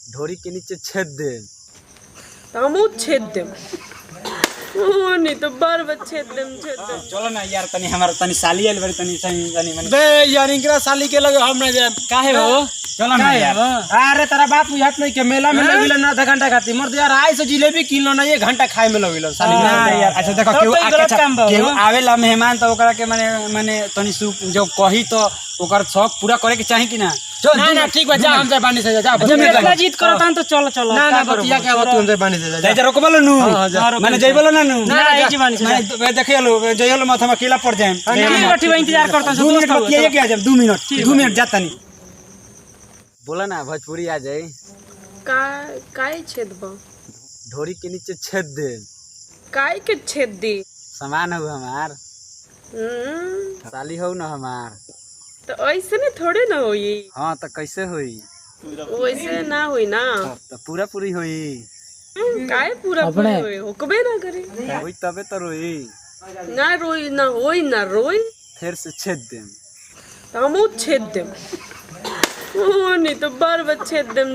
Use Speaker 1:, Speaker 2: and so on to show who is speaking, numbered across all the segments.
Speaker 1: ढोरी के नीचे छेद दे।
Speaker 2: हमू छेद देम। नहीं तो बार बार छेद देम।
Speaker 1: चलो ना यार, तनी हमार तनी साली आइल बारी, तनी तनी मनी
Speaker 3: बे यार इनकरा साली के लगे हम ना जाए काहे हो।
Speaker 1: चलो ना यार।
Speaker 3: अरे तेरा बात बुझात नहीं के मेला में लगिल ना आधा घंटा खाती मर यार आई से जिलेबी किलो ना 1 घंटा खाए में लगिल साली
Speaker 1: ना यार। अच्छा देखो
Speaker 3: तब
Speaker 1: केहू
Speaker 3: तो ई गलत काम बा,
Speaker 1: केहू
Speaker 3: हो।
Speaker 1: आवेला मेहमान तो ओकरा के माने माने तनी जो कही तो ओकर शौक पूरा करे के चाही कि ना। चल
Speaker 3: ना ठीक बा जा हम जाए पानी से जा
Speaker 2: मेरा जीत करो तान तो चलो चलो।
Speaker 3: ना बतिया के अब तू हम जाए पानी से जा
Speaker 1: जा रोक बोलो नु। माने जई बोलो ना नु।
Speaker 2: ना ए जीवानी से
Speaker 1: मैं देखे लो जई लो माथा में अकेला पड़ जाए।
Speaker 2: ठीक बैठी बा इंतजार करता हूं।
Speaker 1: 2 मिनट बतिया के आ जाए। 2 मिनट जाता नहीं। बोला ना भोजपुरी आ जाए।
Speaker 2: काय छेद बा।
Speaker 1: ढोरी के नीचे छेद दे।
Speaker 2: काय के छेद दी।
Speaker 1: सामान हो हमार। साली हो ना हमार।
Speaker 2: तो ऐसे नहीं थोड़े ना होई।
Speaker 1: हाँ तो कैसे हुई?
Speaker 2: वैसे ना हुई ना।
Speaker 1: तो पूरा पूरी हुई।
Speaker 2: काय पूरा पूरी होई हुकबे ना करे।
Speaker 1: हुई तबे तो रोई।
Speaker 2: ना रोई ना होई ना रोई।
Speaker 1: फिर से छेद दे।
Speaker 2: हमू छेद देम। नहीं तो बार बार छेद देम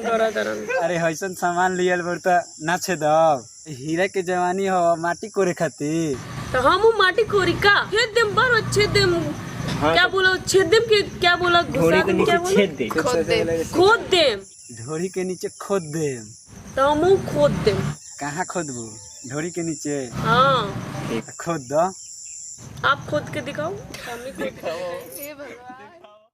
Speaker 2: करा तरन।
Speaker 1: अरे हईसन सामान लियल बड़ता ना छेदब। हीरा के जवानी हो माटी कोरे खातिर।
Speaker 2: तो हमू माटी कोरी का छेद देम बार बार छेद देम। क्या बोला छेद देम के क्या बोला घुसा देम क्या बोला
Speaker 1: छेद दे।
Speaker 2: खोद देम।
Speaker 1: ढोरी के नीचे खोद दे।
Speaker 2: तो हमू खोद देम।
Speaker 1: कहाँ खोदबू? ढोरी के नीचे।
Speaker 2: हाँ
Speaker 1: खोद दो।
Speaker 2: आप खोद के दिखाओ। हम ही खोद